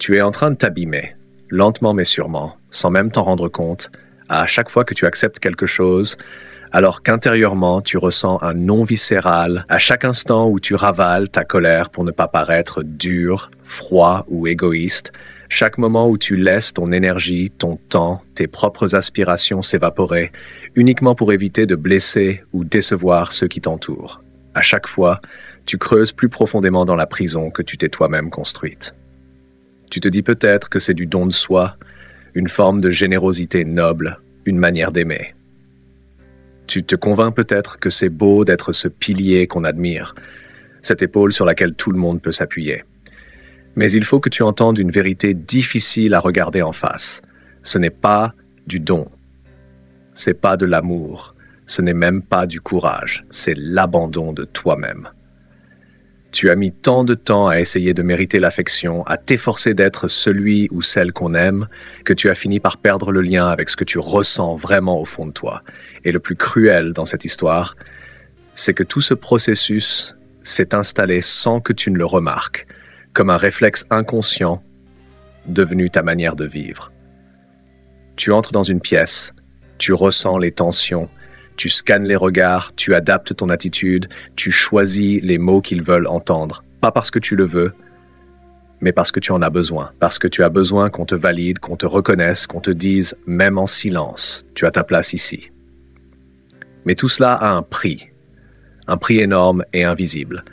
Tu es en train de t'abîmer, lentement mais sûrement, sans même t'en rendre compte, à chaque fois que tu acceptes quelque chose, alors qu'intérieurement tu ressens un non viscéral à chaque instant où tu ravales ta colère pour ne pas paraître dur, froid ou égoïste, chaque moment où tu laisses ton énergie, ton temps, tes propres aspirations s'évaporer, uniquement pour éviter de blesser ou décevoir ceux qui t'entourent. À chaque fois, tu creuses plus profondément dans la prison que tu t'es toi-même construite. Tu te dis peut-être que c'est du don de soi, une forme de générosité noble, une manière d'aimer. Tu te convaincs peut-être que c'est beau d'être ce pilier qu'on admire, cette épaule sur laquelle tout le monde peut s'appuyer. Mais il faut que tu entendes une vérité difficile à regarder en face. Ce n'est pas du don. C'est pas de l'amour. Ce n'est même pas du courage. C'est l'abandon de toi-même. Tu as mis tant de temps à essayer de mériter l'affection, à t'efforcer d'être celui ou celle qu'on aime, que tu as fini par perdre le lien avec ce que tu ressens vraiment au fond de toi. Et le plus cruel dans cette histoire, c'est que tout ce processus s'est installé sans que tu ne le remarques, comme un réflexe inconscient devenu ta manière de vivre. Tu entres dans une pièce, tu ressens les tensions, tu scannes les regards, tu adaptes ton attitude, tu choisis les mots qu'ils veulent entendre. Pas parce que tu le veux, mais parce que tu en as besoin. Parce que tu as besoin qu'on te valide, qu'on te reconnaisse, qu'on te dise, même en silence, tu as ta place ici. Mais tout cela a un prix énorme et invisible.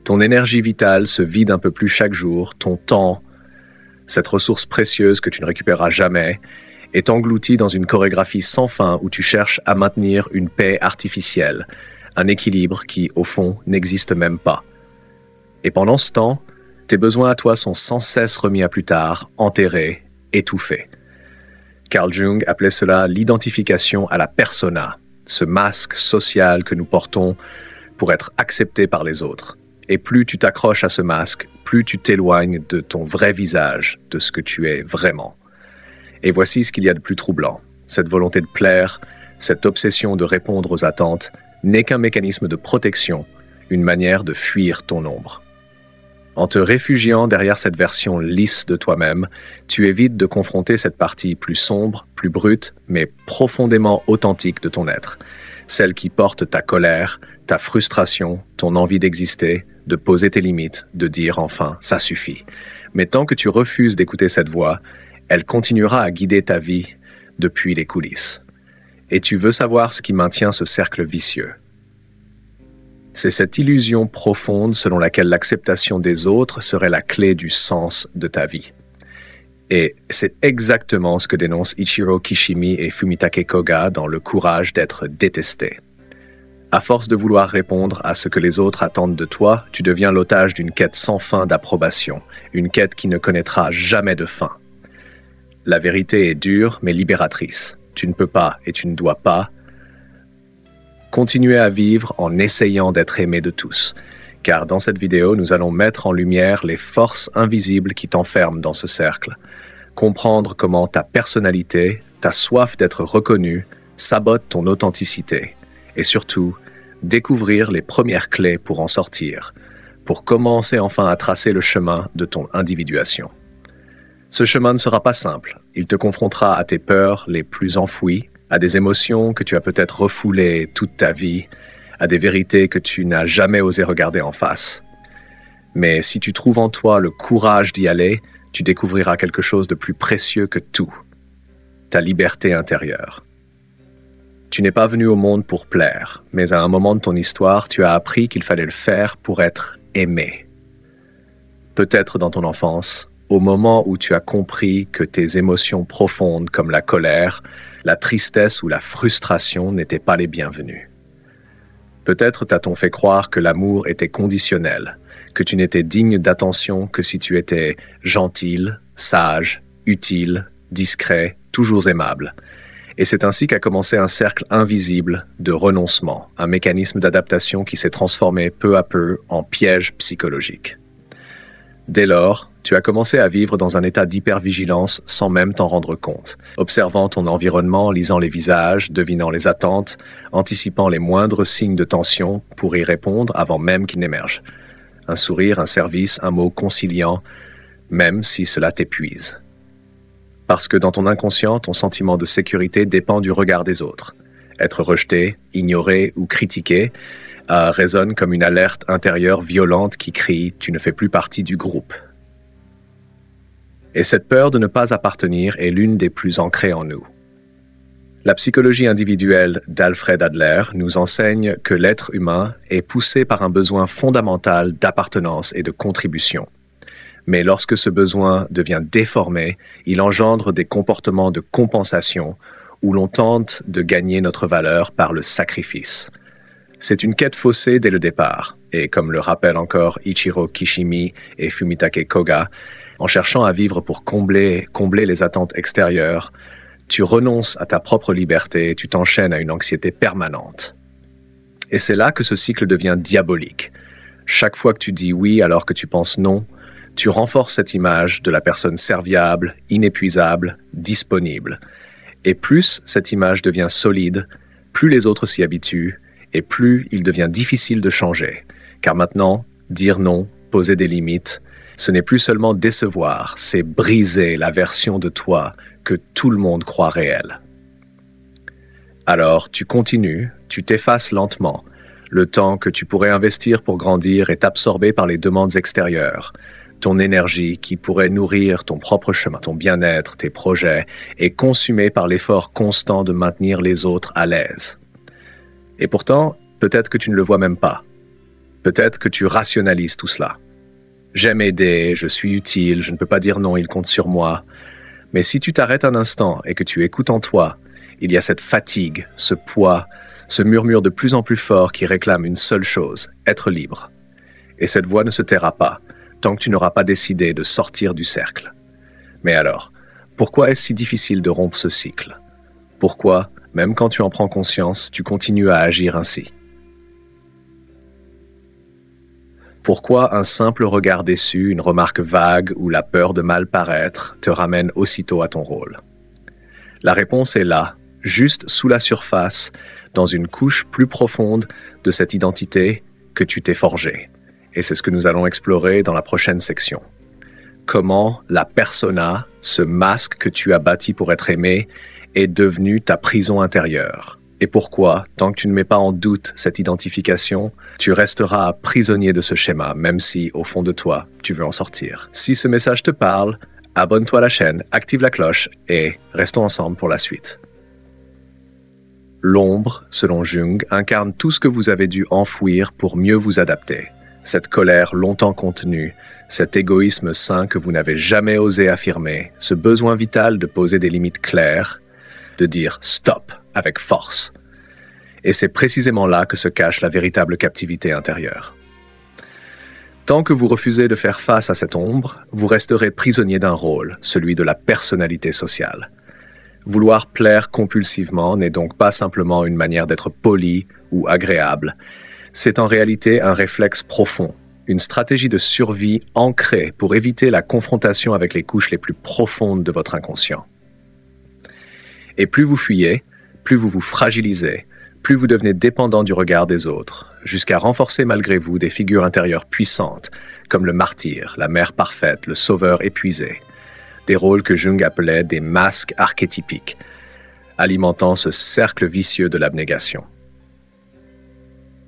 Ton énergie vitale se vide un peu plus chaque jour, ton temps, cette ressource précieuse que tu ne récupéreras jamais, est englouti dans une chorégraphie sans fin où tu cherches à maintenir une paix artificielle, un équilibre qui, au fond, n'existe même pas. Et pendant ce temps, tes besoins à toi sont sans cesse remis à plus tard, enterrés, étouffés. Carl Jung appelait cela l'identification à la persona, ce masque social que nous portons pour être acceptés par les autres. Et plus tu t'accroches à ce masque, plus tu t'éloignes de ton vrai visage, de ce que tu es vraiment. Et voici ce qu'il y a de plus troublant. Cette volonté de plaire, cette obsession de répondre aux attentes, n'est qu'un mécanisme de protection, une manière de fuir ton ombre. En te réfugiant derrière cette version lisse de toi-même, tu évites de confronter cette partie plus sombre, plus brute, mais profondément authentique de ton être. Celle qui porte ta colère, ta frustration, ton envie d'exister, de poser tes limites, de dire enfin « ça suffit ». Mais tant que tu refuses d'écouter cette voix, elle continuera à guider ta vie depuis les coulisses. Et tu veux savoir ce qui maintient ce cercle vicieux. C'est cette illusion profonde selon laquelle l'acceptation des autres serait la clé du sens de ta vie. Et c'est exactement ce que dénoncent Ichiro Kishimi et Fumitake Koga dans Le courage d'être détesté. À force de vouloir répondre à ce que les autres attendent de toi, tu deviens l'otage d'une quête sans fin d'approbation, une quête qui ne connaîtra jamais de fin. La vérité est dure mais libératrice. Tu ne peux pas et tu ne dois pas continuer à vivre en essayant d'être aimé de tous. Car dans cette vidéo, nous allons mettre en lumière les forces invisibles qui t'enferment dans ce cercle. Comprendre comment ta personnalité, ta soif d'être reconnu, sabote ton authenticité. Et surtout, découvrir les premières clés pour en sortir, pour commencer enfin à tracer le chemin de ton individuation. Ce chemin ne sera pas simple. Il te confrontera à tes peurs les plus enfouies, à des émotions que tu as peut-être refoulées toute ta vie, à des vérités que tu n'as jamais osé regarder en face. Mais si tu trouves en toi le courage d'y aller, tu découvriras quelque chose de plus précieux que tout, ta liberté intérieure. Tu n'es pas venu au monde pour plaire, mais à un moment de ton histoire, tu as appris qu'il fallait le faire pour être aimé. Peut-être dans ton enfance, au moment où tu as compris que tes émotions profondes comme la colère, la tristesse ou la frustration n'étaient pas les bienvenues. Peut-être t'a-t-on fait croire que l'amour était conditionnel, que tu n'étais digne d'attention que si tu étais gentil, sage, utile, discret, toujours aimable. Et c'est ainsi qu'a commencé un cercle invisible de renoncement, un mécanisme d'adaptation qui s'est transformé peu à peu en piège psychologique. Dès lors, tu as commencé à vivre dans un état d'hypervigilance sans même t'en rendre compte, observant ton environnement, lisant les visages, devinant les attentes, anticipant les moindres signes de tension pour y répondre avant même qu'ils n'émergent. Un sourire, un service, un mot conciliant, même si cela t'épuise. Parce que dans ton inconscient, ton sentiment de sécurité dépend du regard des autres. Être rejeté, ignoré ou critiqué résonne comme une alerte intérieure violente qui crie « tu ne fais plus partie du groupe ». Et cette peur de ne pas appartenir est l'une des plus ancrées en nous. La psychologie individuelle d'Alfred Adler nous enseigne que l'être humain est poussé par un besoin fondamental d'appartenance et de contribution. Mais lorsque ce besoin devient déformé, il engendre des comportements de compensation où l'on tente de gagner notre valeur par le sacrifice. C'est une quête faussée dès le départ, et comme le rappellent encore Ichiro Kishimi et Fumitake Koga, en cherchant à vivre pour combler les attentes extérieures, tu renonces à ta propre liberté et tu t'enchaînes à une anxiété permanente. Et c'est là que ce cycle devient diabolique. Chaque fois que tu dis oui alors que tu penses non, tu renforces cette image de la personne serviable, inépuisable, disponible. Et plus cette image devient solide, plus les autres s'y habituent, et plus il devient difficile de changer. Car maintenant, dire non, poser des limites, ce n'est plus seulement décevoir, c'est briser la version de toi que tout le monde croit réelle. Alors, tu continues, tu t'effaces lentement. Le temps que tu pourrais investir pour grandir est absorbé par les demandes extérieures. Ton énergie qui pourrait nourrir ton propre chemin, ton bien-être, tes projets, est consumée par l'effort constant de maintenir les autres à l'aise. Et pourtant, peut-être que tu ne le vois même pas. Peut-être que tu rationalises tout cela. J'aime aider, je suis utile, je ne peux pas dire non, il compte sur moi. Mais si tu t'arrêtes un instant et que tu écoutes en toi, il y a cette fatigue, ce poids, ce murmure de plus en plus fort qui réclame une seule chose, être libre. Et cette voix ne se taira pas, tant que tu n'auras pas décidé de sortir du cercle. Mais alors, pourquoi est-ce si difficile de rompre ce cycle? Pourquoi, même quand tu en prends conscience, tu continues à agir ainsi? Pourquoi un simple regard déçu, une remarque vague ou la peur de mal paraître te ramène aussitôt à ton rôle? La réponse est là, juste sous la surface, dans une couche plus profonde de cette identité que tu t'es forgée. Et c'est ce que nous allons explorer dans la prochaine section. Comment la persona, ce masque que tu as bâti pour être aimé, est devenu ta prison intérieure. Et pourquoi, tant que tu ne mets pas en doute cette identification, tu resteras prisonnier de ce schéma, même si, au fond de toi, tu veux en sortir. Si ce message te parle, abonne-toi à la chaîne, active la cloche et restons ensemble pour la suite. L'ombre, selon Jung, incarne tout ce que vous avez dû enfouir pour mieux vous adapter. Cette colère longtemps contenue, cet égoïsme sain que vous n'avez jamais osé affirmer, ce besoin vital de poser des limites claires, de dire « stop » avec force. Et c'est précisément là que se cache la véritable captivité intérieure. Tant que vous refusez de faire face à cette ombre, vous resterez prisonnier d'un rôle, celui de la personnalité sociale. Vouloir plaire compulsivement n'est donc pas simplement une manière d'être poli ou agréable. C'est en réalité un réflexe profond, une stratégie de survie ancrée pour éviter la confrontation avec les couches les plus profondes de votre inconscient. Et plus vous fuyez, plus vous vous fragilisez, plus vous devenez dépendant du regard des autres, jusqu'à renforcer malgré vous des figures intérieures puissantes, comme le martyr, la mère parfaite, le sauveur épuisé. Des rôles que Jung appelait des masques archétypiques, alimentant ce cercle vicieux de l'abnégation.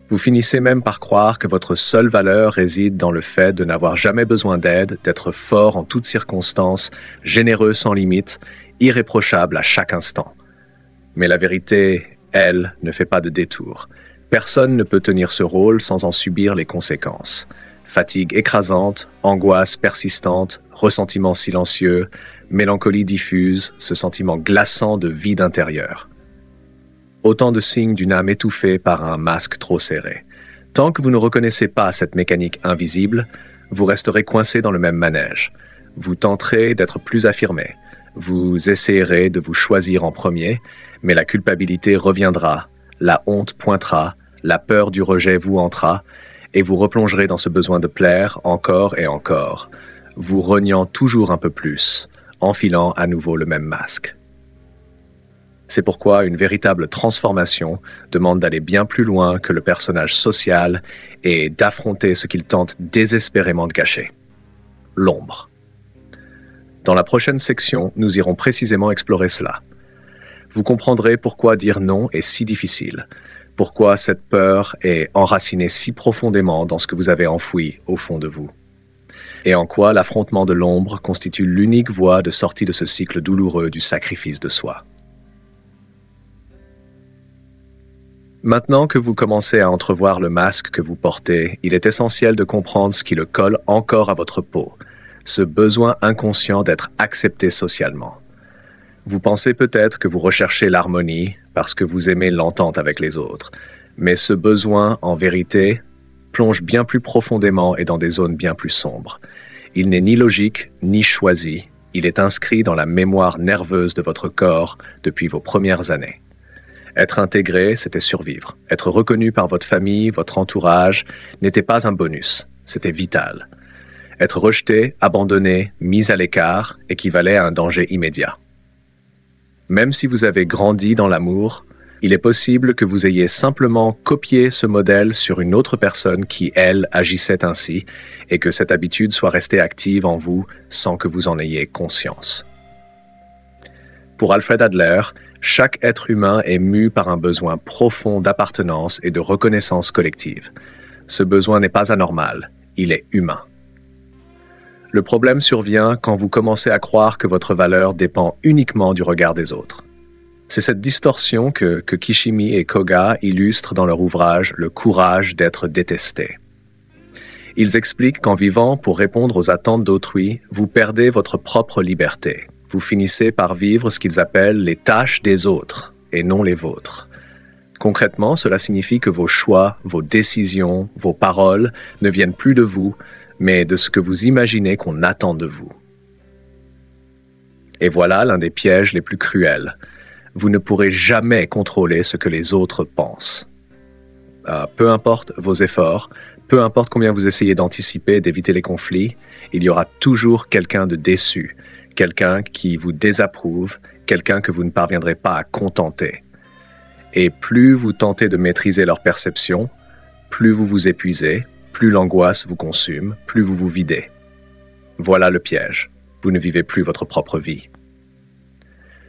Vous finissez même par croire que votre seule valeur réside dans le fait de n'avoir jamais besoin d'aide, d'être fort en toutes circonstances, généreux sans limite, irréprochable à chaque instant. Mais la vérité, elle, ne fait pas de détour. Personne ne peut tenir ce rôle sans en subir les conséquences. Fatigue écrasante, angoisse persistante, ressentiment silencieux, mélancolie diffuse, ce sentiment glaçant de vide intérieur. Autant de signes d'une âme étouffée par un masque trop serré. Tant que vous ne reconnaissez pas cette mécanique invisible, vous resterez coincé dans le même manège. Vous tenterez d'être plus affirmé. Vous essayerez de vous choisir en premier, mais la culpabilité reviendra, la honte pointera, la peur du rejet vous hantera, et vous replongerez dans ce besoin de plaire encore et encore, vous reniant toujours un peu plus, enfilant à nouveau le même masque. C'est pourquoi une véritable transformation demande d'aller bien plus loin que le personnage social et d'affronter ce qu'il tente désespérément de cacher. L'ombre. Dans la prochaine section, nous irons précisément explorer cela. Vous comprendrez pourquoi dire non est si difficile, pourquoi cette peur est enracinée si profondément dans ce que vous avez enfoui au fond de vous, et en quoi l'affrontement de l'ombre constitue l'unique voie de sortie de ce cycle douloureux du sacrifice de soi. Maintenant que vous commencez à entrevoir le masque que vous portez, il est essentiel de comprendre ce qui le colle encore à votre peau, ce besoin inconscient d'être accepté socialement. Vous pensez peut-être que vous recherchez l'harmonie parce que vous aimez l'entente avec les autres, mais ce besoin, en vérité, plonge bien plus profondément et dans des zones bien plus sombres. Il n'est ni logique, ni choisi, il est inscrit dans la mémoire nerveuse de votre corps depuis vos premières années. Être intégré, c'était survivre. Être reconnu par votre famille, votre entourage, n'était pas un bonus, c'était vital. Être rejeté, abandonné, mis à l'écart équivalait à un danger immédiat. Même si vous avez grandi dans l'amour, il est possible que vous ayez simplement copié ce modèle sur une autre personne qui, elle, agissait ainsi, et que cette habitude soit restée active en vous sans que vous en ayez conscience. Pour Alfred Adler, chaque être humain est mu par un besoin profond d'appartenance et de reconnaissance collective. Ce besoin n'est pas anormal, il est humain. Le problème survient quand vous commencez à croire que votre valeur dépend uniquement du regard des autres. C'est cette distorsion que Kishimi et Koga illustrent dans leur ouvrage « Le courage d'être détesté ». Ils expliquent qu'en vivant pour répondre aux attentes d'autrui, vous perdez votre propre liberté. Vous finissez par vivre ce qu'ils appellent les tâches des autres et non les vôtres. Concrètement, cela signifie que vos choix, vos décisions, vos paroles ne viennent plus de vous, mais de ce que vous imaginez qu'on attend de vous. Et voilà l'un des pièges les plus cruels. Vous ne pourrez jamais contrôler ce que les autres pensent. Peu importe vos efforts, peu importe combien vous essayez d'anticiper et d'éviter les conflits, il y aura toujours quelqu'un de déçu, quelqu'un qui vous désapprouve, quelqu'un que vous ne parviendrez pas à contenter. Et plus vous tentez de maîtriser leur perception, plus vous vous épuisez, plus l'angoisse vous consume, plus vous vous videz. Voilà le piège. Vous ne vivez plus votre propre vie.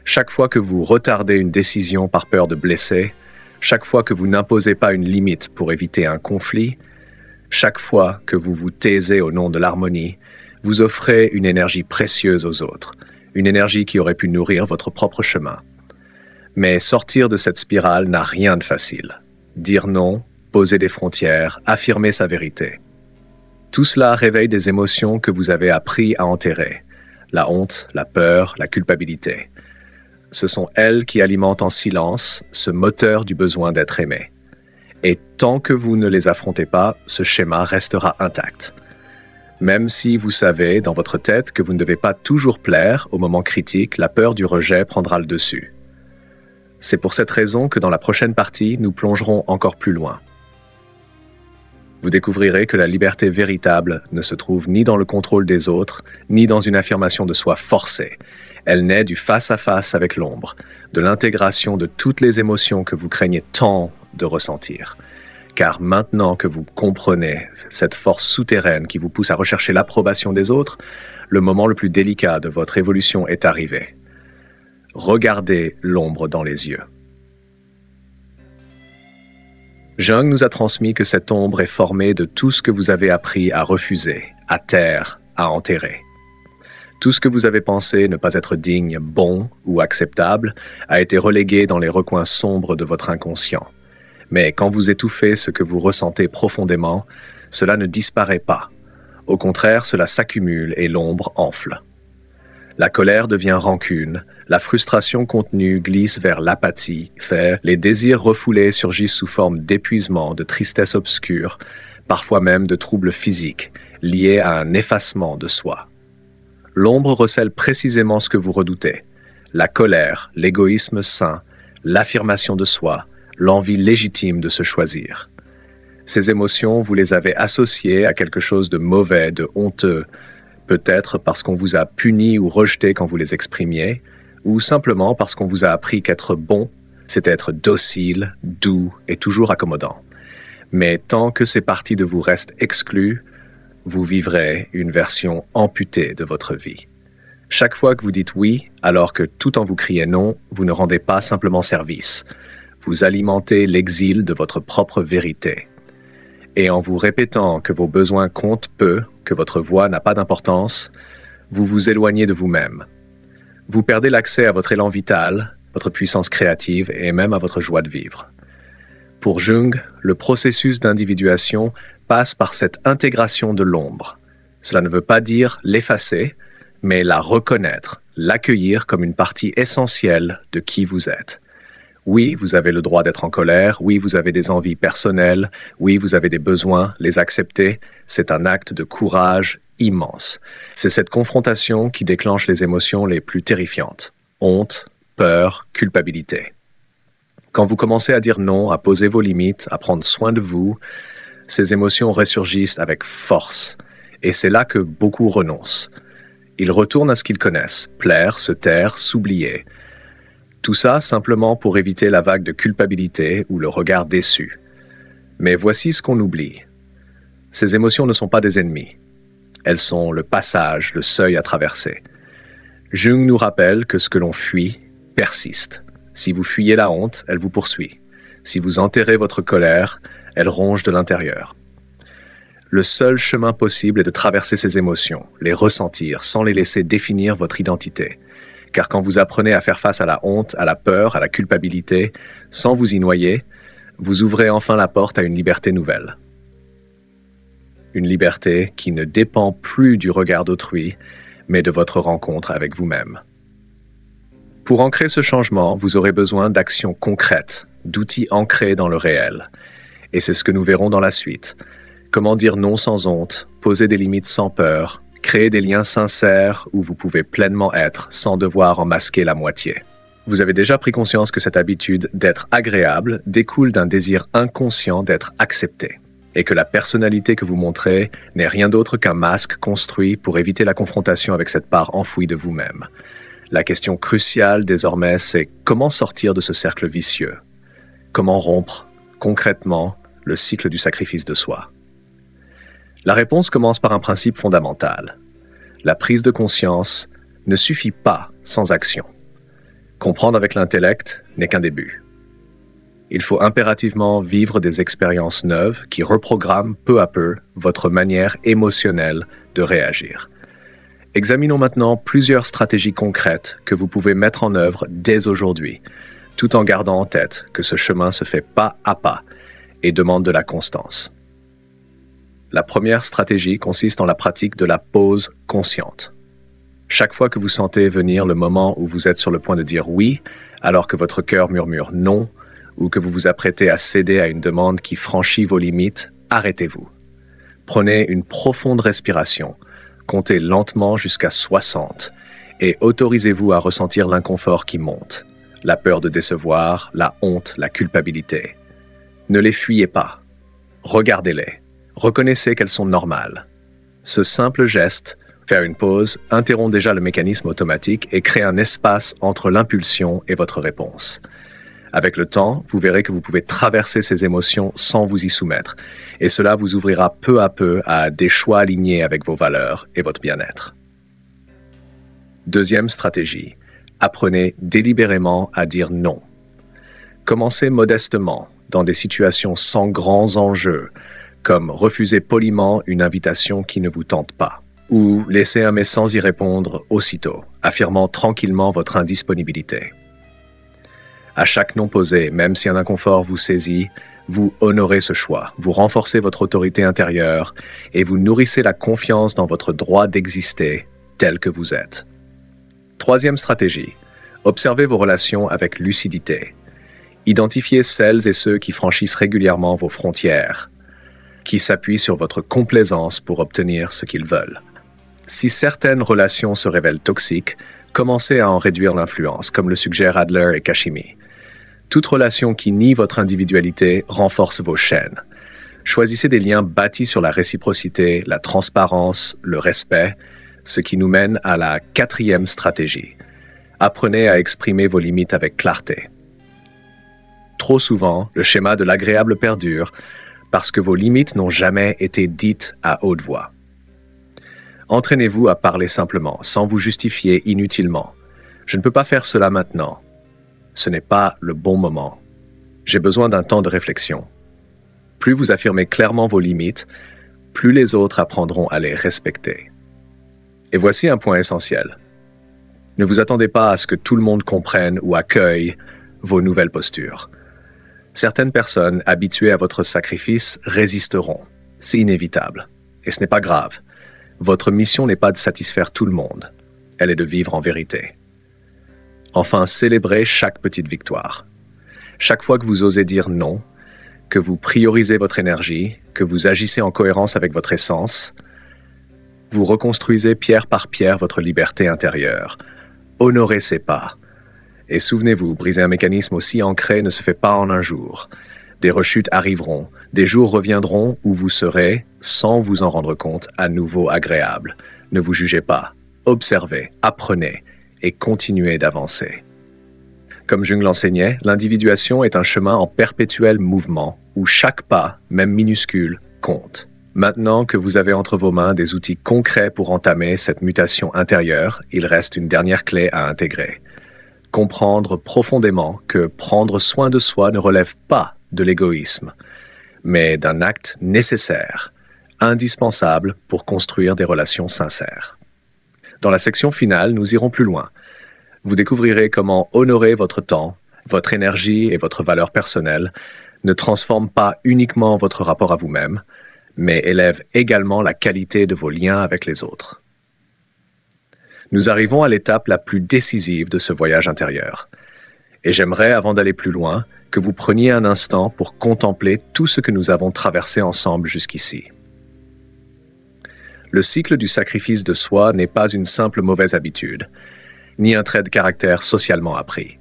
Chaque fois que vous retardez une décision par peur de blesser, chaque fois que vous n'imposez pas une limite pour éviter un conflit, chaque fois que vous vous taisez au nom de l'harmonie, vous offrez une énergie précieuse aux autres, une énergie qui aurait pu nourrir votre propre chemin. Mais sortir de cette spirale n'a rien de facile. Dire non, poser des frontières, affirmer sa vérité. Tout cela réveille des émotions que vous avez appris à enterrer. La honte, la peur, la culpabilité. Ce sont elles qui alimentent en silence ce moteur du besoin d'être aimé. Et tant que vous ne les affrontez pas, ce schéma restera intact. Même si vous savez dans votre tête que vous ne devez pas toujours plaire, au moment critique, la peur du rejet prendra le dessus. C'est pour cette raison que dans la prochaine partie, nous plongerons encore plus loin. Vous découvrirez que la liberté véritable ne se trouve ni dans le contrôle des autres, ni dans une affirmation de soi forcée. Elle naît du face-à-face avec l'ombre, de l'intégration de toutes les émotions que vous craignez tant de ressentir. Car maintenant que vous comprenez cette force souterraine qui vous pousse à rechercher l'approbation des autres, le moment le plus délicat de votre évolution est arrivé. Regardez l'ombre dans les yeux. Jung nous a transmis que cette ombre est formée de tout ce que vous avez appris à refuser, à taire, à enterrer. Tout ce que vous avez pensé ne pas être digne, bon ou acceptable a été relégué dans les recoins sombres de votre inconscient. Mais quand vous étouffez ce que vous ressentez profondément, cela ne disparaît pas. Au contraire, cela s'accumule et l'ombre enfle. La colère devient rancune, la frustration contenue glisse vers l'apathie, les désirs refoulés surgissent sous forme d'épuisement, de tristesse obscure, parfois même de troubles physiques, liés à un effacement de soi. L'ombre recèle précisément ce que vous redoutez, la colère, l'égoïsme sain, l'affirmation de soi, l'envie légitime de se choisir. Ces émotions, vous les avez associées à quelque chose de mauvais, de honteux, peut-être parce qu'on vous a puni ou rejeté quand vous les exprimiez, ou simplement parce qu'on vous a appris qu'être bon, c'est être docile, doux et toujours accommodant. Mais tant que ces parties de vous restent exclues, vous vivrez une version amputée de votre vie. Chaque fois que vous dites oui, alors que tout en vous criez non, vous ne rendez pas simplement service. Vous alimentez l'exil de votre propre vérité. Et en vous répétant que vos besoins comptent peu, que votre voix n'a pas d'importance, vous vous éloignez de vous-même. Vous perdez l'accès à votre élan vital, votre puissance créative et même à votre joie de vivre. Pour Jung, le processus d'individuation passe par cette intégration de l'ombre. Cela ne veut pas dire l'effacer, mais la reconnaître, l'accueillir comme une partie essentielle de qui vous êtes. Oui, vous avez le droit d'être en colère, oui, vous avez des envies personnelles, oui, vous avez des besoins, les accepter, c'est un acte de courage immense. C'est cette confrontation qui déclenche les émotions les plus terrifiantes. Honte, peur, culpabilité. Quand vous commencez à dire non, à poser vos limites, à prendre soin de vous, ces émotions ressurgissent avec force. Et c'est là que beaucoup renoncent. Ils retournent à ce qu'ils connaissent, plaire, se taire, s'oublier. Tout ça simplement pour éviter la vague de culpabilité ou le regard déçu. Mais voici ce qu'on oublie. Ces émotions ne sont pas des ennemis. Elles sont le passage, le seuil à traverser. Jung nous rappelle que ce que l'on fuit persiste. Si vous fuyez la honte, elle vous poursuit. Si vous enterrez votre colère, elle ronge de l'intérieur. Le seul chemin possible est de traverser ces émotions, les ressentir, sans les laisser définir votre identité. Car quand vous apprenez à faire face à la honte, à la peur, à la culpabilité, sans vous y noyer, vous ouvrez enfin la porte à une liberté nouvelle. Une liberté qui ne dépend plus du regard d'autrui, mais de votre rencontre avec vous-même. Pour ancrer ce changement, vous aurez besoin d'actions concrètes, d'outils ancrés dans le réel. Et c'est ce que nous verrons dans la suite. Comment dire non sans honte, poser des limites sans peur, créer des liens sincères où vous pouvez pleinement être sans devoir en masquer la moitié. Vous avez déjà pris conscience que cette habitude d'être agréable découle d'un désir inconscient d'être accepté, et que la personnalité que vous montrez n'est rien d'autre qu'un masque construit pour éviter la confrontation avec cette part enfouie de vous-même. La question cruciale désormais, c'est comment sortir de ce cercle vicieux? Comment rompre, concrètement, le cycle du sacrifice de soi? La réponse commence par un principe fondamental. La prise de conscience ne suffit pas sans action. Comprendre avec l'intellect n'est qu'un début. Il faut impérativement vivre des expériences neuves qui reprogramment peu à peu votre manière émotionnelle de réagir. Examinons maintenant plusieurs stratégies concrètes que vous pouvez mettre en œuvre dès aujourd'hui, tout en gardant en tête que ce chemin se fait pas à pas et demande de la constance. La première stratégie consiste en la pratique de la pause consciente. Chaque fois que vous sentez venir le moment où vous êtes sur le point de dire oui, alors que votre cœur murmure non, ou que vous vous apprêtez à céder à une demande qui franchit vos limites, arrêtez-vous. Prenez une profonde respiration, comptez lentement jusqu'à 60 et autorisez-vous à ressentir l'inconfort qui monte, la peur de décevoir, la honte, la culpabilité. Ne les fuyez pas, regardez-les. Reconnaissez qu'elles sont normales. Ce simple geste, faire une pause, interrompt déjà le mécanisme automatique et crée un espace entre l'impulsion et votre réponse. Avec le temps, vous verrez que vous pouvez traverser ces émotions sans vous y soumettre, et cela vous ouvrira peu à peu à des choix alignés avec vos valeurs et votre bien-être. Deuxième stratégie, apprenez délibérément à dire non. Commencez modestement, dans des situations sans grands enjeux, comme refuser poliment une invitation qui ne vous tente pas, ou laisser un message sans y répondre aussitôt, affirmant tranquillement votre indisponibilité. À chaque non posé, même si un inconfort vous saisit, vous honorez ce choix, vous renforcez votre autorité intérieure et vous nourrissez la confiance dans votre droit d'exister tel que vous êtes. Troisième stratégie, observez vos relations avec lucidité. Identifiez celles et ceux qui franchissent régulièrement vos frontières, qui s'appuient sur votre complaisance pour obtenir ce qu'ils veulent. Si certaines relations se révèlent toxiques, commencez à en réduire l'influence, comme le suggèrent Adler et Kashimi. Toute relation qui nie votre individualité renforce vos chaînes. Choisissez des liens bâtis sur la réciprocité, la transparence, le respect, ce qui nous mène à la quatrième stratégie. Apprenez à exprimer vos limites avec clarté. Trop souvent, le schéma de l'agréable perdure parce que vos limites n'ont jamais été dites à haute voix. Entraînez-vous à parler simplement, sans vous justifier inutilement. Je ne peux pas faire cela maintenant. Ce n'est pas le bon moment. J'ai besoin d'un temps de réflexion. Plus vous affirmez clairement vos limites, plus les autres apprendront à les respecter. Et voici un point essentiel. Ne vous attendez pas à ce que tout le monde comprenne ou accueille vos nouvelles postures. Certaines personnes habituées à votre sacrifice résisteront. C'est inévitable. Et ce n'est pas grave. Votre mission n'est pas de satisfaire tout le monde. Elle est de vivre en vérité. Enfin, célébrez chaque petite victoire. Chaque fois que vous osez dire non, que vous priorisez votre énergie, que vous agissez en cohérence avec votre essence, vous reconstruisez pierre par pierre votre liberté intérieure. Honorez ces pas. Et souvenez-vous, briser un mécanisme aussi ancré ne se fait pas en un jour. Des rechutes arriveront, des jours reviendront où vous serez, sans vous en rendre compte, à nouveau agréable. Ne vous jugez pas. Observez, apprenez et continuez d'avancer. Comme Jung l'enseignait, l'individuation est un chemin en perpétuel mouvement où chaque pas, même minuscule, compte. Maintenant que vous avez entre vos mains des outils concrets pour entamer cette mutation intérieure, il reste une dernière clé à intégrer. Comprendre profondément que prendre soin de soi ne relève pas de l'égoïsme, mais d'un acte nécessaire, indispensable pour construire des relations sincères. Dans la section finale, nous irons plus loin. Vous découvrirez comment honorer votre temps, votre énergie et votre valeur personnelle ne transforment pas uniquement votre rapport à vous-même, mais élèvent également la qualité de vos liens avec les autres. Nous arrivons à l'étape la plus décisive de ce voyage intérieur. Et j'aimerais, avant d'aller plus loin, que vous preniez un instant pour contempler tout ce que nous avons traversé ensemble jusqu'ici. Le cycle du sacrifice de soi n'est pas une simple mauvaise habitude, ni un trait de caractère socialement appris.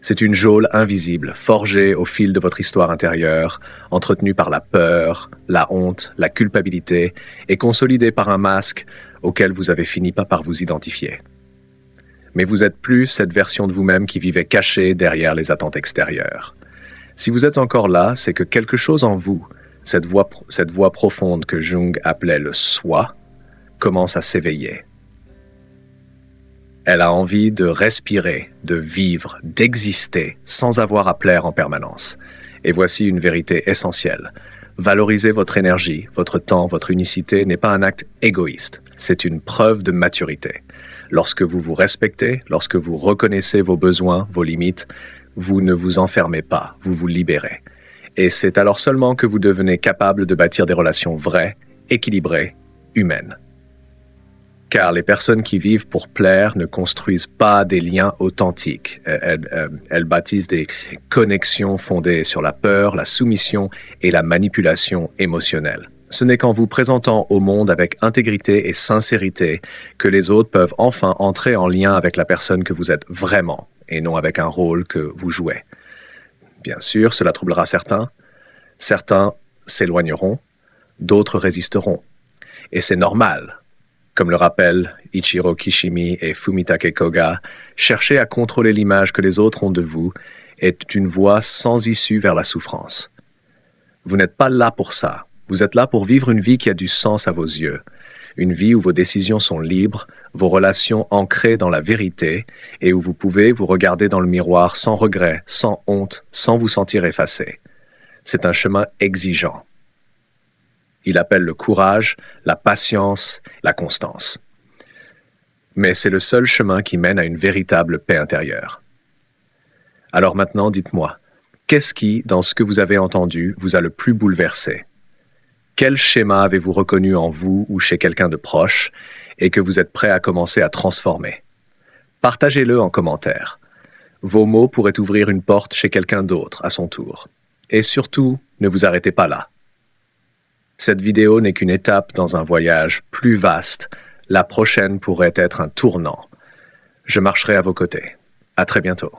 C'est une geôle invisible, forgée au fil de votre histoire intérieure, entretenue par la peur, la honte, la culpabilité, et consolidée par un masque auquel vous avez fini par vous identifier. Mais vous n'êtes plus cette version de vous-même qui vivait cachée derrière les attentes extérieures. Si vous êtes encore là, c'est que quelque chose en vous, cette voix profonde que Jung appelait le soi, commence à s'éveiller. Elle a envie de respirer, de vivre, d'exister, sans avoir à plaire en permanence. Et voici une vérité essentielle. Valoriser votre énergie, votre temps, votre unicité n'est pas un acte égoïste. C'est une preuve de maturité. Lorsque vous vous respectez, lorsque vous reconnaissez vos besoins, vos limites, vous ne vous enfermez pas, vous vous libérez. Et c'est alors seulement que vous devenez capable de bâtir des relations vraies, équilibrées, humaines. Car les personnes qui vivent pour plaire ne construisent pas des liens authentiques. Elles bâtissent des connexions fondées sur la peur, la soumission et la manipulation émotionnelle. Ce n'est qu'en vous présentant au monde avec intégrité et sincérité que les autres peuvent enfin entrer en lien avec la personne que vous êtes vraiment, et non avec un rôle que vous jouez. Bien sûr, cela troublera certains. Certains s'éloigneront, d'autres résisteront. Et c'est normal. Comme le rappellent Ichiro Kishimi et Fumitake Koga, chercher à contrôler l'image que les autres ont de vous est une voie sans issue vers la souffrance. Vous n'êtes pas là pour ça. Vous êtes là pour vivre une vie qui a du sens à vos yeux. Une vie où vos décisions sont libres, vos relations ancrées dans la vérité et où vous pouvez vous regarder dans le miroir sans regret, sans honte, sans vous sentir effacé. C'est un chemin exigeant. Il appelle le courage, la patience, la constance. Mais c'est le seul chemin qui mène à une véritable paix intérieure. Alors maintenant, dites-moi, qu'est-ce qui, dans ce que vous avez entendu, vous a le plus bouleversé? Quel schéma avez-vous reconnu en vous ou chez quelqu'un de proche et que vous êtes prêt à commencer à transformer? Partagez-le en commentaire. Vos mots pourraient ouvrir une porte chez quelqu'un d'autre à son tour. Et surtout, ne vous arrêtez pas là. Cette vidéo n'est qu'une étape dans un voyage plus vaste. La prochaine pourrait être un tournant. Je marcherai à vos côtés. À très bientôt.